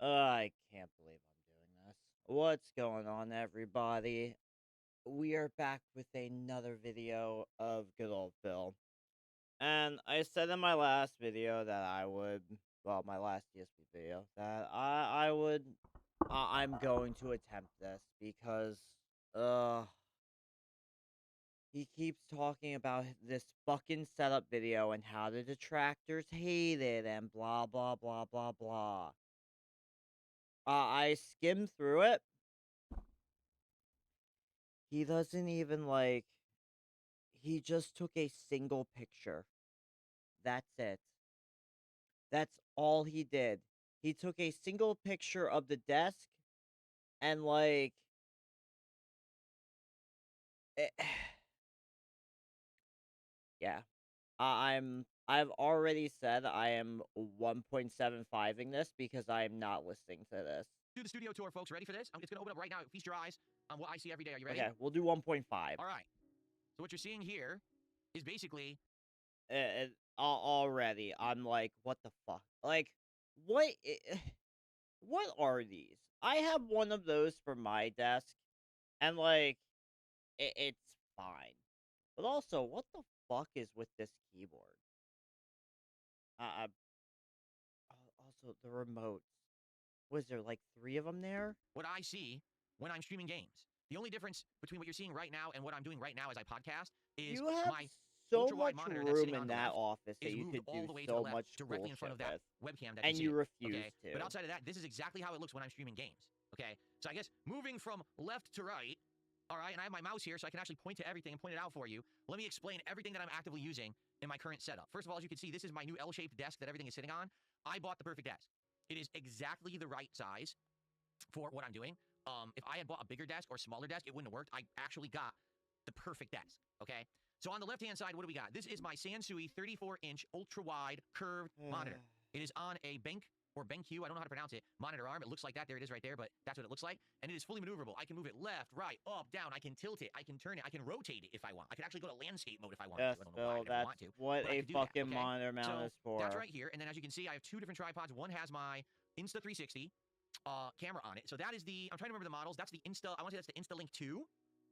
I can't believe I'm doing this. What's going on, everybody? We are back with another video of good old Phil. And I said in my last video that I would, well, my last ESP video, that I'm going to attempt this because, uh, he keeps talking about this fucking setup video and how the detractors hate it and blah, blah, blah, blah, blah. I skimmed through it. He doesn't even, like, he just took a single picture. That's it. That's all he did. He took a single picture of the desk and, like, eh, yeah. I've already said I am 1.75ing this because I am not listening to this. Do the studio tour, folks. Ready for this? It's going to open up right now. Feast your eyes on what I see every day. Are you ready? Okay, we'll do 1.5. All right. So what you're seeing here is basically... Already, I'm like, what the fuck? Like, what? What are these? I have one of those for my desk, and, like, it's fine. But also, what the fuck is with this keyboard? Also, the remotes. Was there, like, 3 of them there? What I see when I'm streaming games. The only difference between what you're seeing right now and what I'm doing right now as I podcast is You have my so ultra-wide much monitor that's room sitting on in the that left office that is you moved could all do the way to the so left, much directly cool in front shit of that with, webcam that and you you see. refuse Okay, to. but outside of that, this is exactly how it looks when I'm streaming games. Okay, so I guess moving from left to right. All right, and I have my mouse here so I can actually point to everything and point it out for you. Let me explain everything that I'm actively using in my current setup. First of all, as you can see, this is my new L-shaped desk that everything is sitting on. I bought the perfect desk. It is exactly the right size for what I'm doing. If I had bought a bigger desk or smaller desk, it wouldn't have worked. I actually got the perfect desk, okay? So on the left-hand side, what do we got? This is my Sansui 34-inch ultra-wide curved monitor. It is on a Benq or BenQ, I don't know how to pronounce it, monitor arm. It looks like that. There it is right there, but that's what it looks like. And it is fully maneuverable. I can move it left, right, up, down. I can tilt it. I can turn it. I can rotate it if I want. I can actually go to landscape mode if I wanted Yes, to. I don't know why I Phil, would ever that's want to, what but I a could do that, fucking okay? monitor mount So is for. that's right here. And then as you can see, I have 2 different tripods. One has my Insta360 camera on it. So that is the, I'm trying to remember the models. That's the Insta, I want to say that's the Instalink 2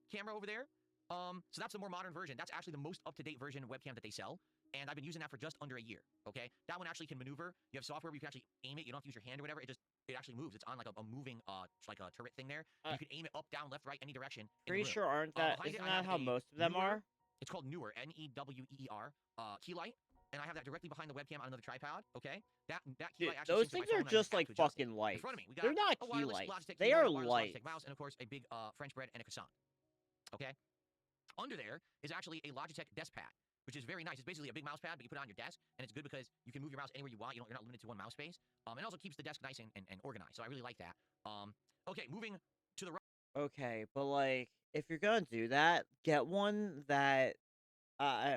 camera over there. So that's the more modern version. That's actually the most up-to-date version webcam that they sell. And I've been using that for just under a year, okay? That one actually can maneuver. You have software where you can actually aim it. You don't have to use your hand or whatever. It actually moves. It's on like a moving, like a turret thing there. You can aim it up, down, left, right, any direction in the Pretty room. sure Behind isn't it, I that have how a most of them newer, are? it's called Newer, Newer, key light. And I have that directly behind the webcam on another tripod, okay? That key Dude, light actually those syncs to things my are phone. And I just just tap like to adjust it. fucking In lights. front of me, we got They're not a key wireless lights. Logitech They keyboard, are a wireless lights. Logitech mouse, and of course a big French bread and a croissant. Okay? Under there is actually a Logitech desk pad, which is very nice. It's basically a big mouse pad, but you put it on your desk, and it's good because you can move your mouse anywhere you want. You're not limited to one mouse space. And also keeps the desk nice and organized. So I really like that. Okay, moving to the right. Okay, but, like, if you're gonna do that, get one that, uh,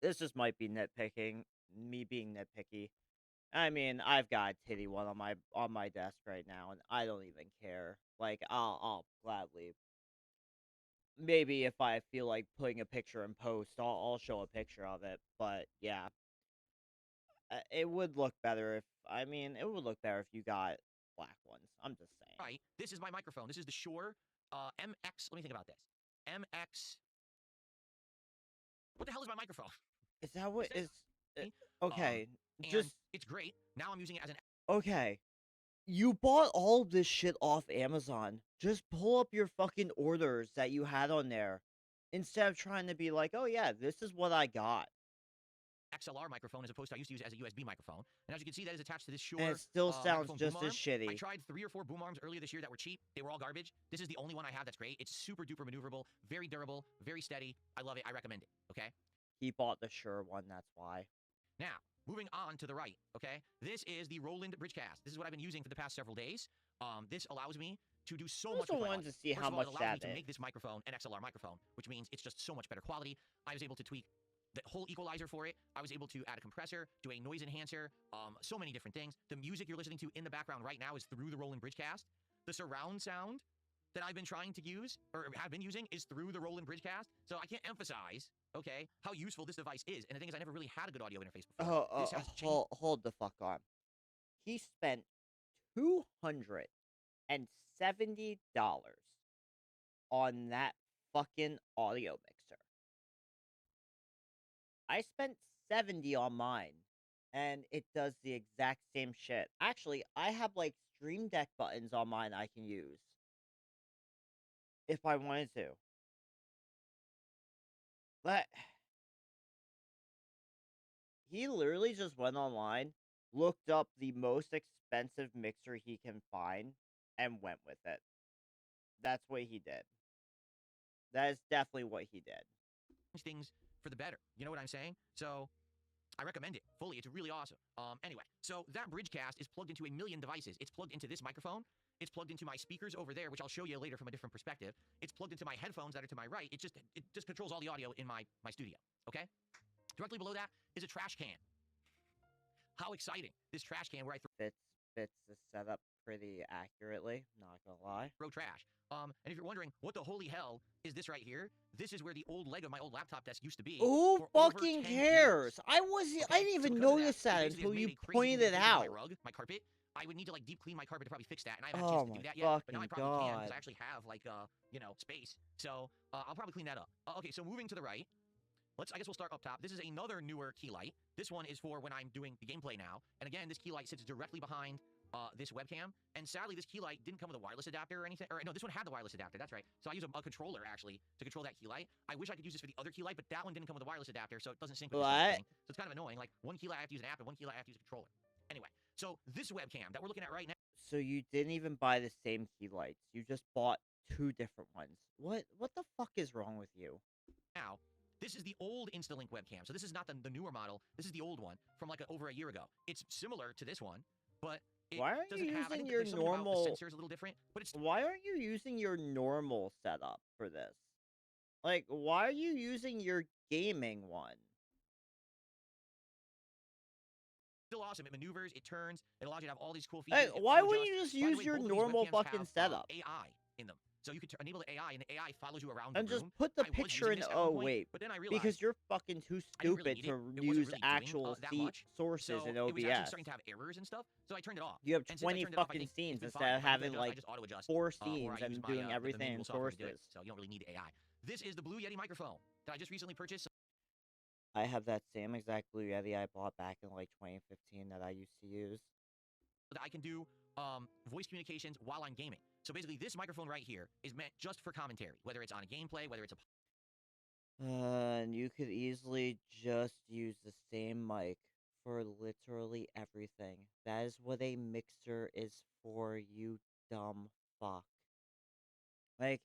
this just might be nitpicking, me being nitpicky. I mean, I've got a titty one on my desk right now, and I don't even care. Like, I'll gladly, maybe if I feel like putting a picture in post, I'll show a picture of it. But yeah, it would look better if, I mean, it would look better if you got black ones. I'm just saying. Right, this is my microphone. This is the Shure MX. Let me think about this. MX. What the hell is my microphone? Is that what is? Um, Okay, and just it's great. Now I'm using it as an... okay. You bought all this shit off Amazon. Just pull up your fucking orders that you had on there, instead of trying to be like, oh yeah, this is what I got. XLR microphone as opposed to I used to use it as a USB microphone. And as you can see, that is attached to this Shure And it still sounds microphone just boom as arm. shitty. I tried 3 or 4 boom arms earlier this year that were cheap. They were all garbage. This is the only one I have that's great. It's super duper maneuverable, very durable, very steady. I love it. I recommend it, okay? He bought the Shure one, that's why. Now, moving on to the right, okay? This is the Roland Bridgecast. This is what I've been using for the past several days. This allows me to do so much with my wanted audio. to see First how of all, much it allows me that to is. make this microphone an XLR microphone, which means it's just so much better quality. I was able to tweak the whole equalizer for it. I was able to add a compressor, do a noise enhancer, so many different things. The music you're listening to in the background right now is through the Roland Bridgecast. The surround sound that I've been trying to use, or have been using, is through the Roland Bridgecast. So I can't emphasize, okay, how useful this device is. And the thing is, I never really had a good audio interface before. This has changed. Hold the fuck on. He spent $270 on that fucking audio mixer. I spent 70 on mine, and it does the exact same shit. Actually, I have like Stream Deck buttons on mine I can use if I wanted to. But he literally just went online, looked up the most expensive mixer he can find, and went with it. That's what he did. That is definitely what he did. things for the better. You know what I'm saying? So I recommend it fully. It's really awesome. Anyway, so that Bridgecast is plugged into a million devices. It's plugged into this microphone. It's plugged into my speakers over there, which I'll show you later from a different perspective. It's plugged into my headphones that are to my right. It just controls all the audio in my studio. Okay. Directly below that is a trash can. How exciting! This trash can where I Fits the setup pretty accurately, not gonna lie. throw trash. And if you're wondering what the holy hell is this right here, this is where the old leg of my old laptop desk used to be. Who for over fucking 10 cares? years. I didn't Okay, even because of notice they that basically until have you made a crazy pointed it implementation of out. My rug, my carpet. I would need to like deep clean my carpet to probably fix that, and I haven't had a Oh chance to my do that yet. But now I fucking probably can because god. I actually have like space. So I'll probably clean that up. Okay, so moving to the right. I guess we'll start up top. This is another newer key light. This one is for when I'm doing the gameplay now. And again, this key light sits directly behind this webcam. And sadly, this key light didn't come with a wireless adapter or anything. Or no, this one had the wireless adapter. That's right. So I use a controller actually to control that key light. I wish I could use this for the other key light, but that one didn't come with a wireless adapter, so it doesn't sync with this other What? thing. So it's kind of annoying. Like one key light I have to use an app, and one key light I have to use a controller. Anyway, so this webcam that we're looking at right So you didn't even buy the same key lights. You just bought two different ones. What the fuck is wrong with you? now, this is the old Instalink webcam. So this is not the newer model. This is the old one from like over a year ago. It's similar to this one, but it Why aren't doesn't you have. I using think your there's something about the normal sensors a little different, but it's Why aren't you using your normal setup for this? Like, why are you using your gaming one? still awesome. It maneuvers, it turns, it allows you to have all these cool Hey, features. It why auto wouldn't adjusts. you just By the use way, your both of these normal webcams fucking have setup? AI in them. So you could enable the AI, and the AI follows you around the And just room. put the I was picture using in. this at Oh, one point, wait. but then I realized Because you're fucking too I didn't really stupid need it. to It wasn't use really actual doing that much. sources So in it was actually OBS. starting to have errors and stuff. So I turned it off. You have And since I 20 turned it off, I fucking think scenes it's been instead fine. of If I having adjust, I like just auto adjust. 4 Or scenes I use and my doing the everything in manual software to do it. sources. So you don't really need AI. This is the Blue Yeti microphone that I just recently purchased. I have that same exact Blue Yeti I bought back in like 2015 that I used to use. That I can do voice communications while I'm gaming. So basically, this microphone right here is meant just for commentary, whether it's on a gameplay, whether it's a And you could easily just use the same mic for literally everything. That is what a mixer is for, you dumb fuck. Like,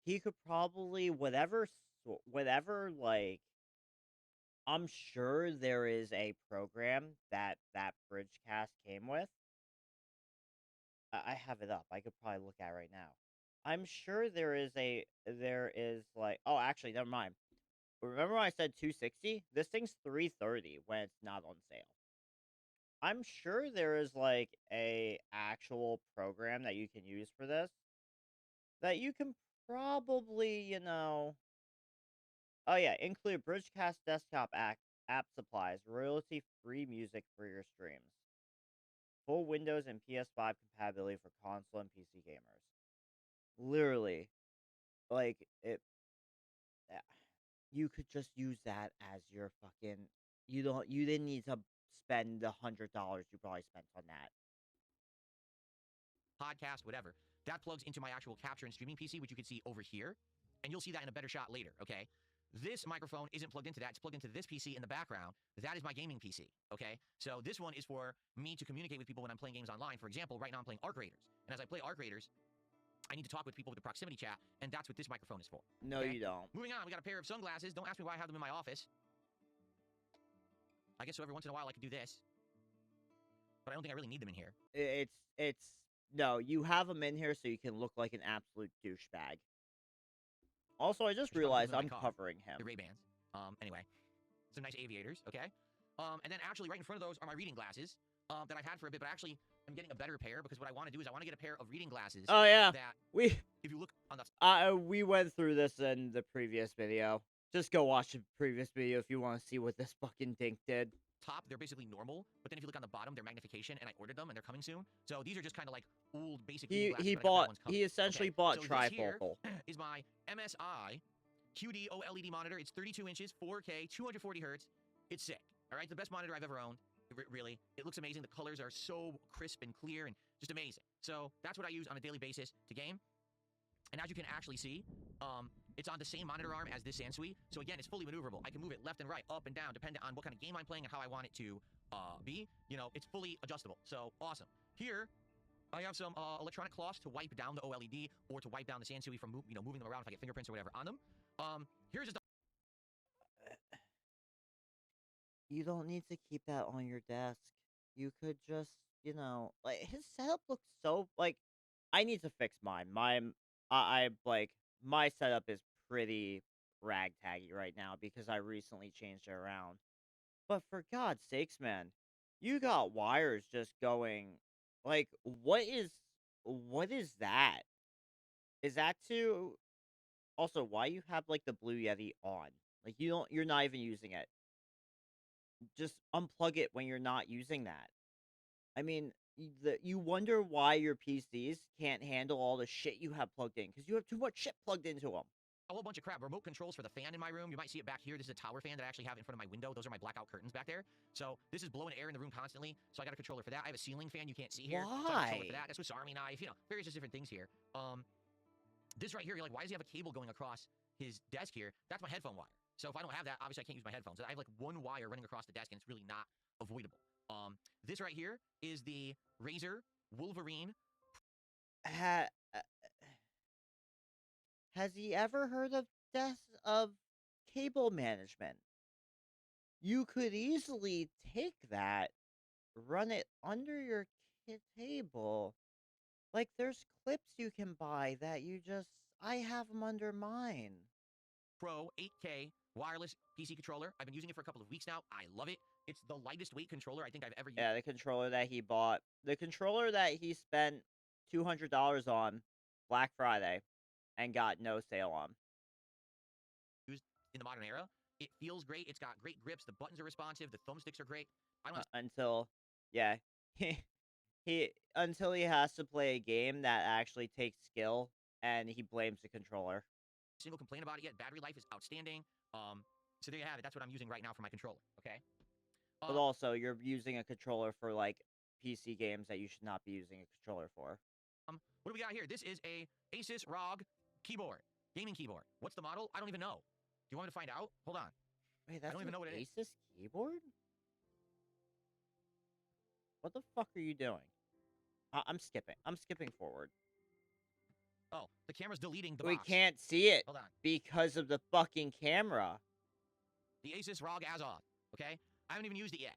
he could probably, whatever, like, I'm sure there is a program that Bridgecast came with. I have it up. I could probably look at it right now. I'm sure there is like, oh, actually, never mind. Remember when I said 260? This thing's 330 when it's not on sale. I'm sure there is like a actual program that you can use for this that you can probably, oh yeah, include Bridgecast desktop app supplies, royalty free music for your streams, full Windows and PS5 compatibility for console and PC gamers. Literally, like it. Yeah, you could just use that as your fucking. You didn't need to spend the $100 you probably spent on that. podcast, whatever, that plugs into my actual capture and streaming PC, which you can see over here. And you'll see that in a better shot later, okay? This microphone isn't plugged into that. It's plugged into this PC in the background. That is my gaming PC, okay? So this one is for me to communicate with people when I'm playing games online. For example, right now I'm playing Arc Raiders. And as I play Arc Raiders, I need to talk with people with the proximity chat, and that's what this microphone is for. No, okay? you don't. Moving on, we got a pair of sunglasses. Don't ask me why I have them in my office. I guess so every once in a while I could do this. But I don't think I really need them in here. It's no, you have them in here so you can look like an absolute douchebag. Also, I just realized I'm covering him. The Ray-Bans. Anyway, some nice aviators, okay? And then actually right in front of those are my reading glasses that I've had for a bit, but actually I'm getting a better pair because what I want to do is I want to get a pair of reading glasses. Oh yeah, that if you look on the we went through this in the previous video. Just go watch the previous video if you want to see what this fucking dink did. top, they're basically normal, but then if you look on the bottom, they're magnification, and I ordered them, and they're coming soon. So these are just kind of like old basic Google glasses, but I got better ones coming. He essentially Okay, bought so this here trifocal. is my MSI QD OLED monitor. It's 32 inches, 4K, 240 hertz. It's sick. All right, the best monitor I've ever owned. Really, it looks amazing. The colors are so crisp and clear and just amazing. So that's what I use on a daily basis to game. And as you can actually see, it's on the same monitor arm as this Sansui. So again, it's fully maneuverable. I can move it left and right, up and down, depending on what kind of game I'm playing and how I want it to be. You know, it's fully adjustable. So awesome. Here, I have some electronic cloths to wipe down the OLED or to wipe down the Sansui from moving them around if I get fingerprints or whatever on them. Here's just You don't need to keep that on your desk. You could just, like his setup looks so like I need to fix mine. I like my setup is pretty ragtaggy right now because I recently changed it around. But for God's sakes, man, you got wires just going like what is that? Is that to also why you have like the Blue Yeti on? Like you're not even using it. Just unplug it when you're not using that. I mean, you wonder why your PCs can't handle all the shit you have plugged in because you have too much shit plugged into them. a whole bunch of crap. Remote controls for the fan in my room. You might see it back here. This is a tower fan that I actually have in front of my window. Those are my blackout curtains back there. So this is blowing air in the room constantly. So I got a controller for that. I have a ceiling fan you can't see here. So I have a controller for Why? that. That's Swiss Army knife. You know, various different things here. This right here, you're like, why does he have a cable going across his desk here? That's my headphone wire. So if I don't have that, obviously I can't use my headphones. I have like one wire running across the desk, and it's really not avoidable. This right here is the Razer Wolverine. Ha- uh, has he ever heard of cable management? You could easily take that, run it under your table. Like there's clips you can buy that I have them under mine. Pro 8K wireless PC controller. I've been using it for a couple of weeks now. I love it. It's the lightest weight controller I think I've ever used. Yeah, the controller that he bought, the controller that he spent $200 on Black Friday and got no sale on. Used in the modern era. It feels great. It's got great grips. The buttons are responsive. The thumbsticks are great. I don't Until, yeah, until he has to play a game that actually takes skill and he blames the controller. single complaint about it yet. Battery life is outstanding. So there you have it. That's what I'm using right now for my controller. Okay. But also, you're using a controller for like PC games that you should not be using a controller for. What do we got here? This is a Asus ROG keyboard, gaming keyboard. What's the model? I don't even know. Do you want me to find out? Hold on. Wait, that's I don't even know what it is. Asus keyboard? What the fuck are you doing? I'm skipping. I'm skipping forward. Oh, the camera's deleting the We box. can't see it Hold on. because of the fucking camera. The Asus ROG Azov. Okay. I haven't even used it yet.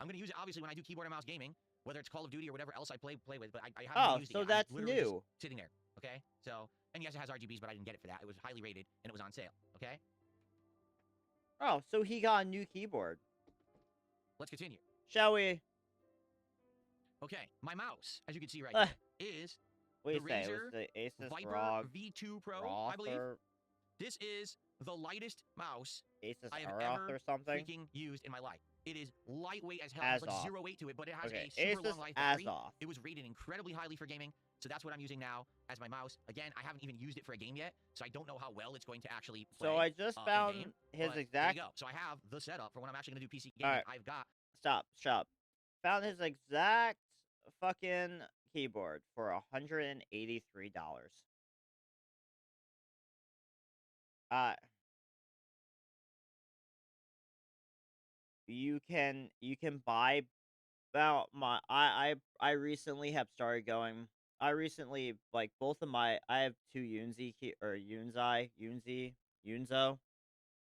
I'm going to use it obviously when I do keyboard and mouse gaming, whether it's Call of Duty or whatever else I play with. But I haven't even used it yet. So that's literally new. just sitting there. Okay. So, and yes, it has RGBs, but I didn't get it for that. It was highly rated and it was on sale. Okay. Oh, so he got a new keyboard. Let's continue. Shall we? Okay, my mouse, as you can see right here, is What do the you say? It Razer was the Asus Viper ROG V2 Pro, I believe. Rother, This is the lightest mouse Asus I have Aroth ever or something? freaking used in my life. It is lightweight as hell. It has like Azov. zero weight to it, but it has Okay, a super Asus long life battery. Azov. It was rated incredibly highly for gaming, so that's what I'm using now as my mouse. Again, I haven't even used it for a game yet, so I don't know how well it's going to actually play. So I just found in-game, his but exact. There you go. So I have the setup for when I'm actually going to do PC gaming. Alright. I've got. Stop. Found his exact fucking keyboard for $183. You can buy about my I recently have started going. I recently like both of my I have two Yunzo,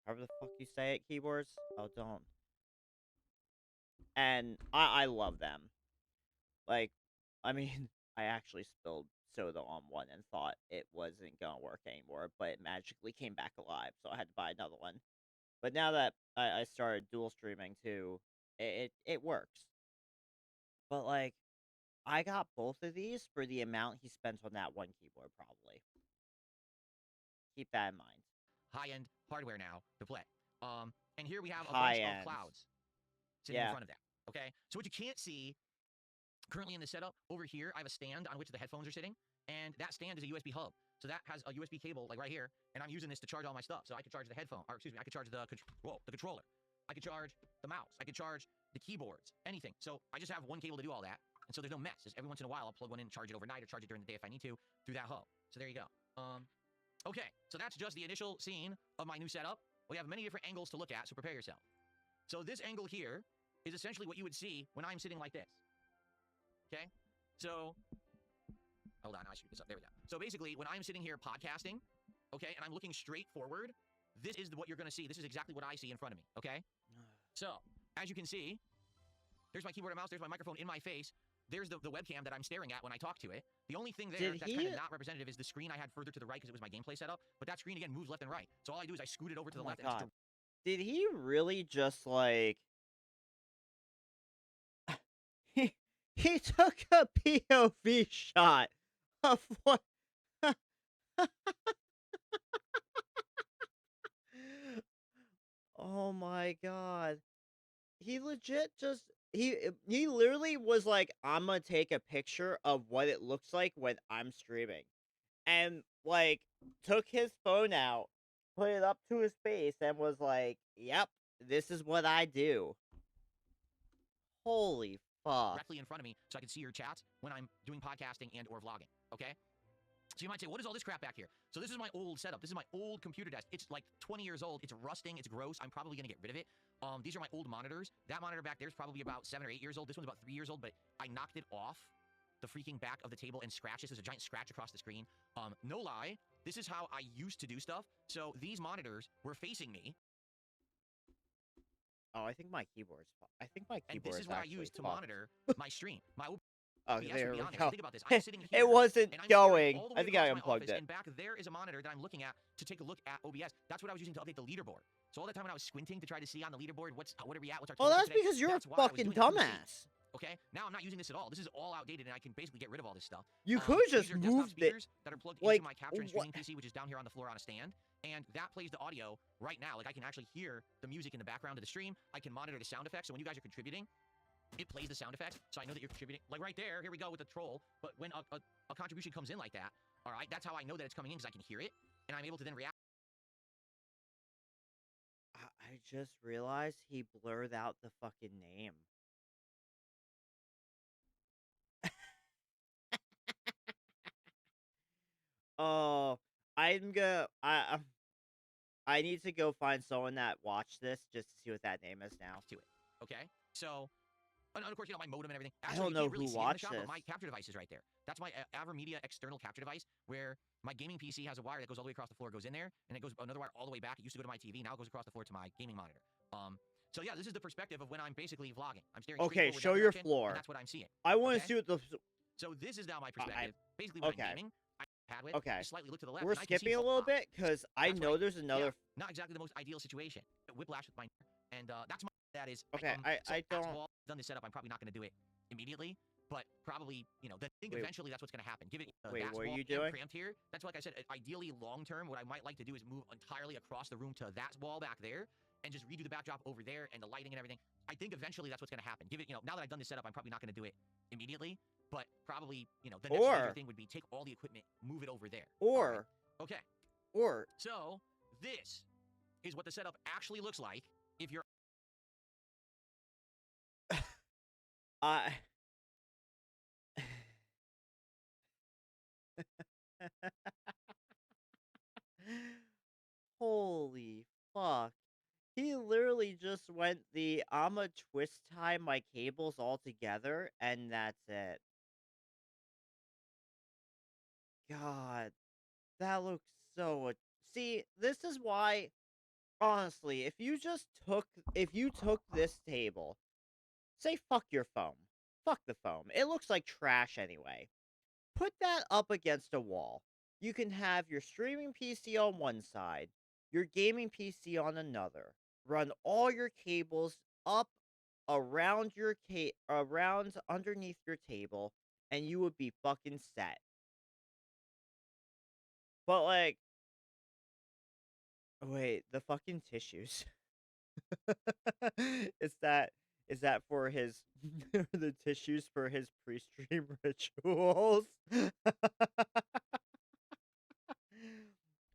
however the fuck you say it, keyboards. Oh, don't. And I love them. Like, I mean, I actually spilled soda on one and thought it wasn't gonna work anymore, but it magically came back alive, so I had to buy another one. But now that I started dual streaming too, it works. But like, I got both of these for the amount he spent on that one keyboard, probably. Keep that in mind. High-end hardware now to play. And here we have a bunch High-end. of clouds. sitting in Yeah. front of that. Okay, so what you can't see currently in the setup over here, I have a stand on which the headphones are sitting, and that stand is a USB hub. So that has a USB cable like right here, and I'm using this to charge all my stuff. So I could charge the headphone, or excuse me, I could charge the controller. I could charge the mouse. I could charge the keyboards, anything. So I just have one cable to do all that, and so there's no mess. Just every once in a while, I'll plug one in, charge it overnight, or charge it during the day if I need to through that hub. So there you go. Okay, so that's just the initial scene of my new setup. We have many different angles to look at, so prepare yourself. So this angle here is essentially what you would see when I'm sitting like this. Okay, so hold on, I shoot this up. There we go. So basically, when I'm sitting here podcasting, okay, and I'm looking straight forward, this is what you're going to see. This is exactly what I see in front of me, okay? So, as you can see, there's my keyboard and mouse, there's my microphone in my face, there's the webcam that I'm staring at when I talk to it. The only thing there that's kind of not representative is the screen I had further to the right because it was my gameplay setup, but that screen, again, moves left and right. So all I do is I scoot it over to the left. God. Did he really just, like... he took a POV shot of what... Oh my god. He legit just... He literally was like, I'm gonna take a picture of what it looks like when I'm streaming. And, like, took his phone out, put it up to his face, and was like, yep, this is what I do. Holy fuck. Directly in front of me so I can see your chats when I'm doing podcasting and or vlogging, okay? So you might say, what is all this crap back here? So this is my old setup. This is my old computer desk. It's like 20 years old. It's rusting. It's gross. I'm probably going to get rid of it. These are my old monitors. That monitor back there is probably about 7 or 8 years old. This one's about 3 years old, but I knocked it off the freaking back of the table and scratched it. There's a giant scratch across the screen. No lie, this is how I used to do stuff. So these monitors were facing me. Oh, I think my keyboard's I think my keyboard and this is what I used to monitor my stream. My Oh, yes, there be we honest. go. Think about this. I'm sitting here, It wasn't and I'm going. all the I way think I across my unplugged office, it. and back there is a monitor that I'm looking at to take a look at OBS. That's what I was using to update the leaderboard. So all the time when I was squinting to try to see on the leaderboard what are we at, what's our Well, total that's today, because you're that's a why I was fucking doing it through the dumbass. Okay, now I'm not using this at all. This is all outdated, and I can basically get rid of all this stuff. You could just these are move desktop speakers that are plugged like, into my capture and streaming PC, which is down here on the floor on a stand, and that plays the audio right now. Like I can actually hear the music in the background of the stream. I can monitor the sound effects. So when you guys are contributing, it plays the sound effects, so I know that you're contributing. Like right there, here we go with the troll. But when a contribution comes in like that, all right, that's how I know that it's coming in because I can hear it, and I'm able to then react. I just realized he blurred out the fucking name. Oh, I need to go find someone that watched this just to see what that name is now. To it, okay? So, and of course, you know, my modem and everything. I don't know really who see it in the watched shop, this. but my capture device is right there. That's my AverMedia external capture device, where my gaming PC has a wire that goes all the way across the floor, goes in there, and it goes another wire all the way back. It used to go to my TV, now it goes across the floor to my gaming monitor. So yeah, this is the perspective of when I'm basically vlogging. I'm staring. Okay, straight forward show that your direction, floor. and that's what I'm seeing. I want to okay? see what the. So this is now my perspective. Basically, when I'm gaming, I pad with. Okay. I slightly look to the left. We're and I can see skipping a little bit because I know there's another. Yeah, not exactly the most ideal situation. Whiplash with my, and that's my. That is. Okay, I don't. As well done this setup, I'm probably not going to do it immediately, but probably, you know, I think eventually that's what's going to happen. Give it. Wait, what are you doing? Cramped here. That's why, like I said, ideally long term, what I might like to do is move entirely across the room to that wall back there, and just redo the backdrop over there and the lighting and everything. I think eventually that's what's going to happen. Give it, you know, now that I've done this setup, I'm probably not going to do it immediately, but probably, you know, the next major thing would be take all the equipment, move it over there. Or, right? Okay. Or. So this is what the setup actually looks like if you're. Holy fuck. He literally just went I'ma twist tie my cables all together, and that's it. God, that looks so... See, this is why, honestly, if you took this table, say fuck your foam. Fuck the foam. It looks like trash anyway. Put that up against a wall. You can have your streaming PC on one side, your gaming PC on another. Run all your cables up around around underneath your table, and you would be fucking set. But like, wait, the fucking tissues. It's that Is that for his the tissues for his pre-stream rituals?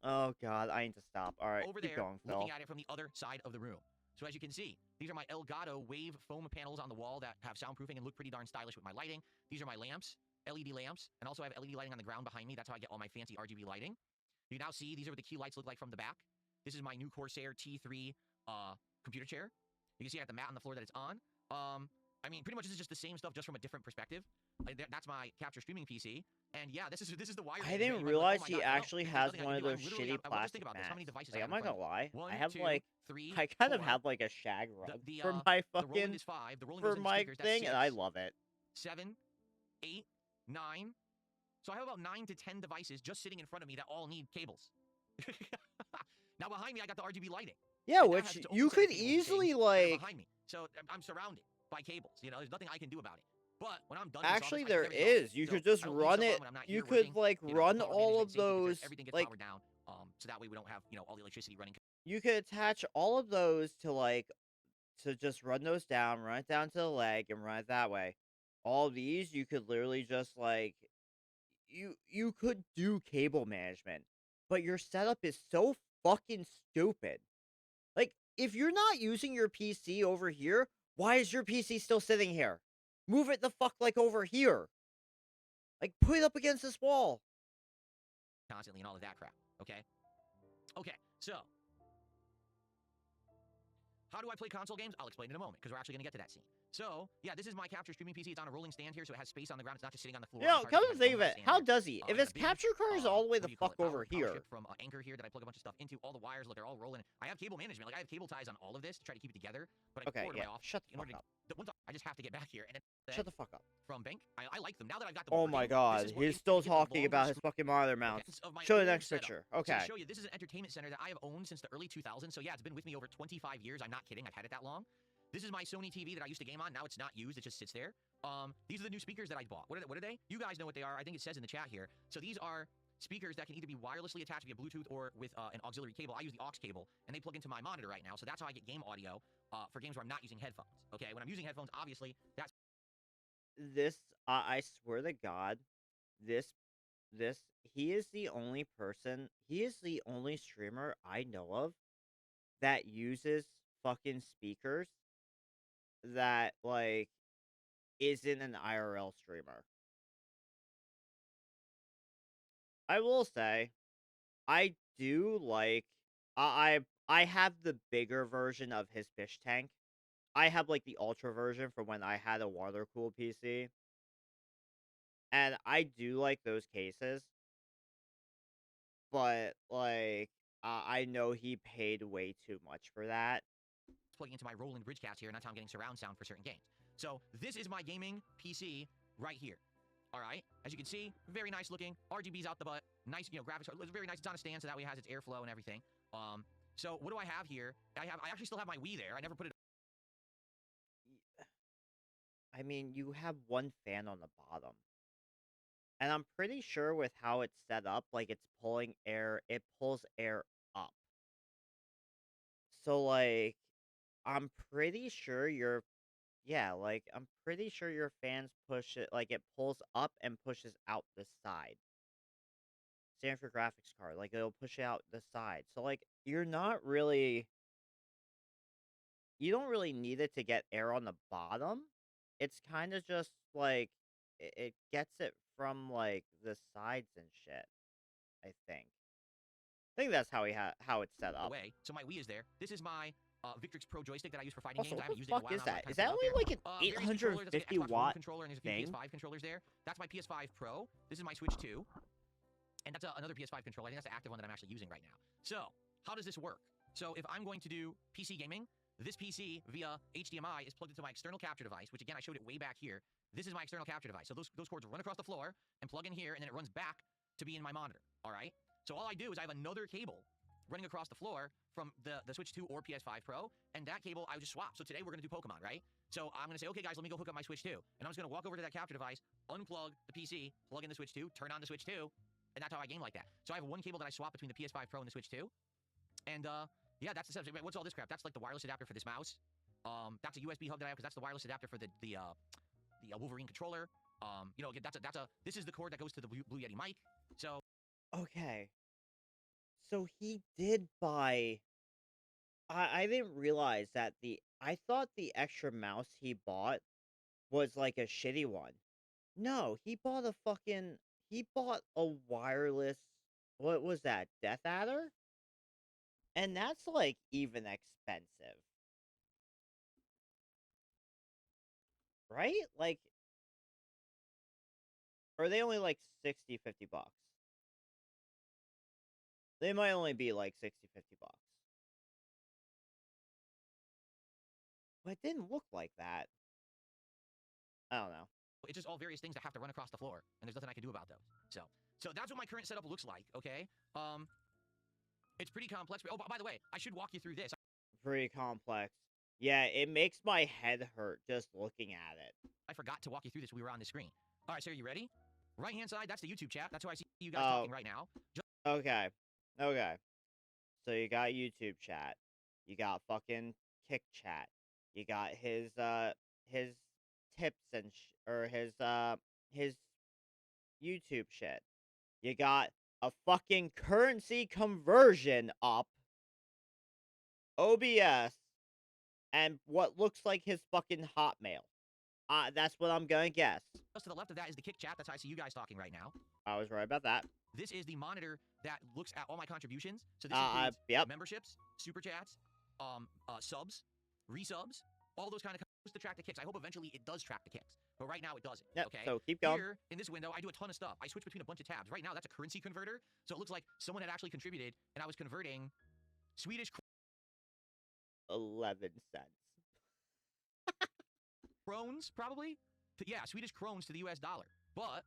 Oh god, I need to stop. All right, Over keep there, going, looking Phil. at it from the other side of the room. So as you can see, these are my Elgato wave foam panels on the wall that have soundproofing and look pretty darn stylish with my lighting. These are my lamps, LED lamps, and also I have LED lighting on the ground behind me. That's how I get all my fancy RGB lighting. You can now see these are what the key lights look like from the back. This is my new Corsair T3 computer chair. You can see I have the mat on the floor that it's on. I mean, pretty much this is just the same stuff, just from a different perspective. That's my capture streaming PC, and yeah, this is the wire. I You didn't might be like, realize oh my he God, well, actually there's has nothing I one can of do. those shitty Well, just think plastic about this. How many mats. devices I Like, have I'm in not front gonna of me? lie, I One, have two, like, three, I kind of four. have like a shag rug The for my Roland fucking is 5. The Roland for goes into my speakers. That's thing, 6, and I love it. 7, 8, 9. So I have about 9 to 10 devices just sitting in front of me that all need cables. Now behind me, I got the RGB lighting. Yeah, And that has which its own you set of could cables and easily things that are like. behind me. So I'm surrounded by cables. You know, there's nothing I can do about it. But when I'm done with all Actually, this, I there turn everything off. is. You So could just I don't leave run stuff on it. when I'm not You here could working. like You know, run the power all of management safe because those. everything gets Like, powered down. So that way we don't have, you know, all the electricity running. you could attach all of those to like to just run those down, run it down to the leg, and run it that way. All of these, you could literally just like you could do cable management, but your setup is so fucking stupid. Like, if you're not using your PC over here, why is your PC still sitting here? Move it the fuck like over here. Like, put it up against this wall. Constantly and all of that crap. Okay. Okay. So how do I play console games? I'll explain in a moment because we're actually going to get to that scene. So, yeah, this is my capture streaming PC. It's on a rolling stand here, so it has space on the ground. It's not just sitting on the floor. You know, come to think of it, how does he? I If got his a big, capture card is all the way what the do you call fuck it? over Power here. strip from Anchor here that I plug a bunch of stuff into. All the wires, look, they're all rolling. I have cable management. Like, I have cable ties on all of this to try to keep it together. But I Okay, forward yeah, my off shut the in order fuck up. I just have to get back here. And then Shut the fuck up. from Bank, I like them. Now that I've got them Oh working, my this god, is what he's gives still me the talking longer about his fucking monitor mounts. of my Show the old next setup. picture. So Okay. to show you, this is an entertainment center that I have owned since the early 2000s. So yeah, it's been with me over 25 years. I'm not kidding. I've had it that long. This is my Sony TV that I used to game on. Now it's not used. It just sits there. These are the new speakers that I bought. What are they? You guys know what they are. I think it says in the chat here. So these are speakers that can either be wirelessly attached via Bluetooth or with an auxiliary cable. I use the aux cable, and they plug into my monitor right now. So that's how I get game audio for games where I'm not using headphones. Okay, when I'm using headphones, obviously that's This, I swear to God, this, he is the only person, he is the only streamer I know of that uses fucking speakers that, like, isn't an IRL streamer. I will say, I do like, I have the bigger version of his fish tank. I have, like, the ultra version from when I had a water-cooled PC. And I do like those cases, but, like, I know he paid way too much for that. plugging into my Roland Bridgecast here, and that's how I'm getting surround sound for certain games. So this is my gaming PC right here. All right, as you can see, very nice looking. RGB's out the butt. Nice, you know, graphics. It's very nice. It's on a stand, so that way it has its airflow and everything. So what do I have here? I actually still have my Wii there. I never put it. I mean, you have one fan on the bottom. And I'm pretty sure with how it's set up, like, it's pulling air, it pulls air up. So, like, I'm pretty sure your, yeah, like, I'm pretty sure your fans push it, like, it pulls up and pushes out the side. Same for graphics card, like, it'll push out the side. So, like, you're not really, you don't really need it to get air on the bottom. It's kind of just, like, it gets it from, like, the sides and shit, I think. I think that's how how it's set up. Away. So my Wii is there. This is my Victrix Pro joystick that I use for fighting Also, games. I what haven't the used it in a fuck while is now. that? Is that only like an various controllers. There's an 850 Xbox One watt controller, and there's a few thing? PS5 controllers there. That's my PS5 Pro. This is my Switch 2. And that's another PS5 controller. I think that's the active one that I'm actually using right now. So, how does this work? So, if I'm going to do PC gaming, this PC via HDMI is plugged into my external capture device, which again, I showed it way back here. This is my external capture device. So, those cords run across the floor and plug in here, and then it runs back to be in my monitor. All right? So, all I do is I have another cable running across the floor from the Switch 2 or PS5 Pro, and that cable I would just swap. So, today we're going to do Pokemon, right? So, I'm going to say, okay, guys, let me go hook up my Switch 2. And I'm just going to walk over to that capture device, unplug the PC, plug in the Switch 2, turn on the Switch 2, and that's how I game like that. So I have one cable that I swap between the PS5 Pro and the Switch 2. And yeah, that's the setup. What's all this crap? That's like the wireless adapter for this mouse. That's a USB hub that I have because that's the wireless adapter for the Wolverine controller. You know, again, this is the cord that goes to the Blue Yeti mic. So Okay. So he did buy. I didn't realize that I thought the extra mouse he bought was like a shitty one. No, he bought a fucking. He bought a wireless. What was that? Death Adder? And that's like even expensive, right? Like, or they only like 60, $50? They might only be like 60, $50. But it didn't look like that. I don't know. it's just all various things that have to run across the floor, and there's nothing I can do about those. So that's what my current setup looks like. Okay. It's pretty complex. Oh, by the way, I should walk you through this. Pretty complex. Yeah, it makes my head hurt just looking at it. I forgot to walk you through this. We were on the screen. All right, so are you ready? Right hand side, that's the YouTube chat. That's who I see you guys Oh, talking right now. okay. Okay. So you got YouTube chat. You got fucking Kick chat. You got his tips and or his YouTube shit. You got a fucking currency conversion up, OBS, and what looks like his fucking Hotmail. That's what I'm gonna guess. Just to the left of that is the Kick chat. That's how I see you guys talking right now. I was right about that. This is the monitor that looks at all my contributions. So this includes Yep. memberships, super chats, subs, resubs, all those kind of to track the kicks. I hope eventually it does track the kicks, but right now it doesn't. Yep, Okay. so keep going. Here in this window, I do a ton of stuff. I switch between a bunch of tabs. Right now, that's a currency converter, so it looks like someone had actually contributed, and I was converting Swedish 11 cents. krones, probably. Yeah, Swedish krones to the US dollar. But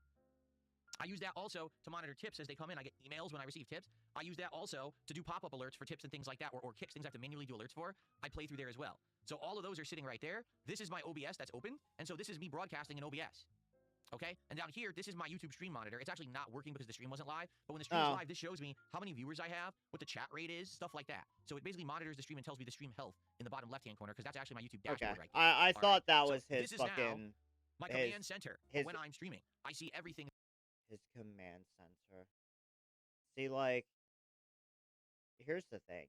I use that also to monitor tips as they come in. I get emails when I receive tips. I use that also to do pop-up alerts for tips and things like that, or kicks, things I have to manually do alerts for. I play through there as well. So all of those are sitting right there. This is my OBS that's open, and so this is me broadcasting in OBS. Okay? And down here, this is my YouTube stream monitor. It's actually not working because the stream wasn't live, but when the stream is live, this shows me how many viewers I have, what the chat rate is, stuff like that. So it basically monitors the stream and tells me the stream health in the bottom left-hand corner, because that's actually my YouTube dashboard right there. I thought that was so his this is fucking... my command center when I'm streaming. I see everything. His command center. See, like, here's the thing.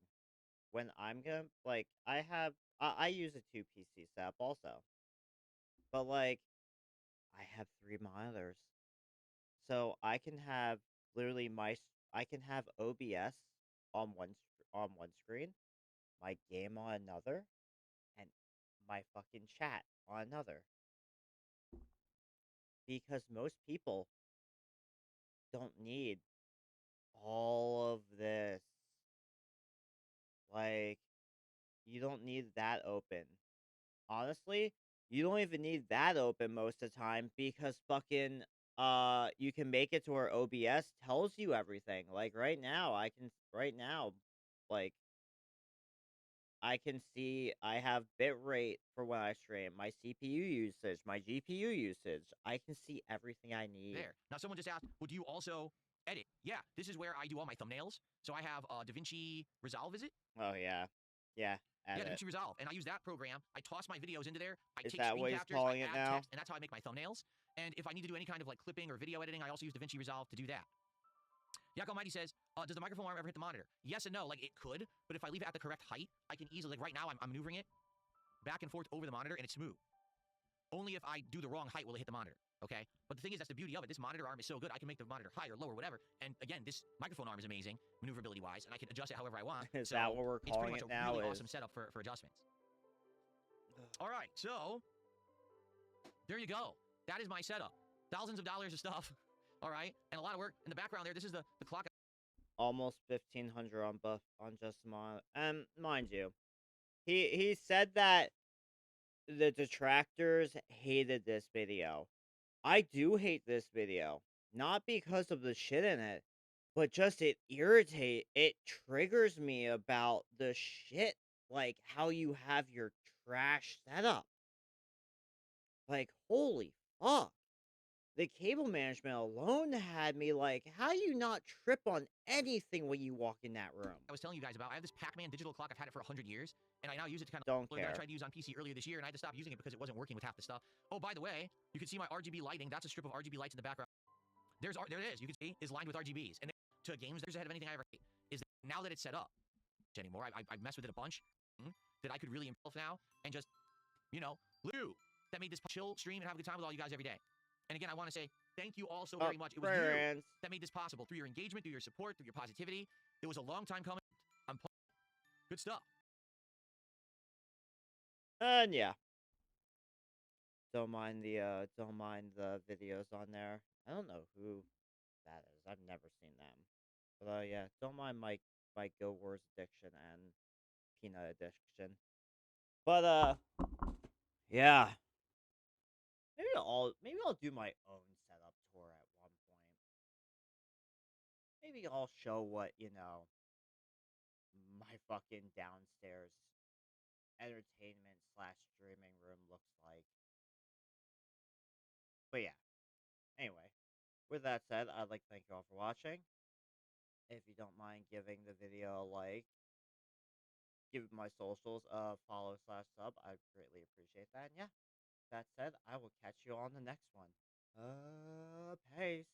When I'm gonna, like, I use a 2 PC setup also. But, like, I have 3 monitors. So I can have, literally, I can have OBS on one screen, my game on another, and my fucking chat on another. Because most people don't need all of this. Like, you don't need that open. Honestly, you don't even need that open most of the time because fucking you can make it to where OBS tells you everything. Like right now, like I can see I have bitrate for when I stream, my CPU usage, my GPU usage. I can see everything I need. There. Now, someone just asked, well, do you also edit? Yeah, this is where I do all my thumbnails. So I have DaVinci Resolve, is it? Oh, yeah. Yeah, edit. Yeah, DaVinci Resolve. And I use that program. I toss my videos into there. I Is take that screen what he's captures, calling I it add now? text, and that's how I make my thumbnails. And if I need to do any kind of like clipping or video editing, I also use DaVinci Resolve to do that. Yak Almighty says, does the microphone arm ever hit the monitor? Yes and no. Like, it could, but if I leave it at the correct height, I can easily, like right now, I'm maneuvering it back and forth over the monitor, and it's smooth. Only if I do the wrong height will it hit the monitor, okay? But the thing is, that's the beauty of it. This monitor arm is so good, I can make the monitor higher, lower, whatever. And again, this microphone arm is amazing, maneuverability-wise, and I can adjust it however I want. Is so that what we're calling it's it pretty much now? a really awesome setup for adjustments. All right, so there you go. That is my setup. Thousands of dollars of stuff, all right? And a lot of work. In the background there, this is the clock. Almost 1,500 on just mind you, he said that the detractors hated this video. I do hate this video, not because of the shit in it, but just it triggers me about the shit, like how you have your trash setup. Like, holy fuck. the cable management alone had me like, how do you not trip on anything when you walk in that room? I was telling you guys about. I have this Pac-Man digital clock. I've had it for 100 years, and I now use it to kind of Don't that I care. tried to use on PC earlier this year, and I had to stop using it because it wasn't working with half the stuff. Oh, by the way, you can see my RGB lighting. That's a strip of RGB lights in the background. There it is. You can see is lined with RGBs, and to games there's ahead of anything I ever hate. Is that now that it's set up anymore, I messed with it a bunch that I could really improve now and just Lou that made this chill stream and have a good time with all you guys every day. And again, I want to say thank you all so Oh, very much. It was prayer you hands. that made this possible through your engagement, through your support, through your positivity. It was a long time coming. I'm good stuff. And yeah. Don't mind the videos on there. I don't know who that is. I've never seen them. But yeah, don't mind my Go Wars addiction and peanut addiction. But yeah. Maybe I'll do my own setup tour at one point. Maybe I'll show what, my fucking downstairs entertainment slash streaming room looks like. But yeah. Anyway, with that said, I'd like to thank you all for watching. If you don't mind giving the video a like, give my socials a follow slash sub, I'd greatly appreciate that. And yeah, that said, I will catch you on the next one. Peace.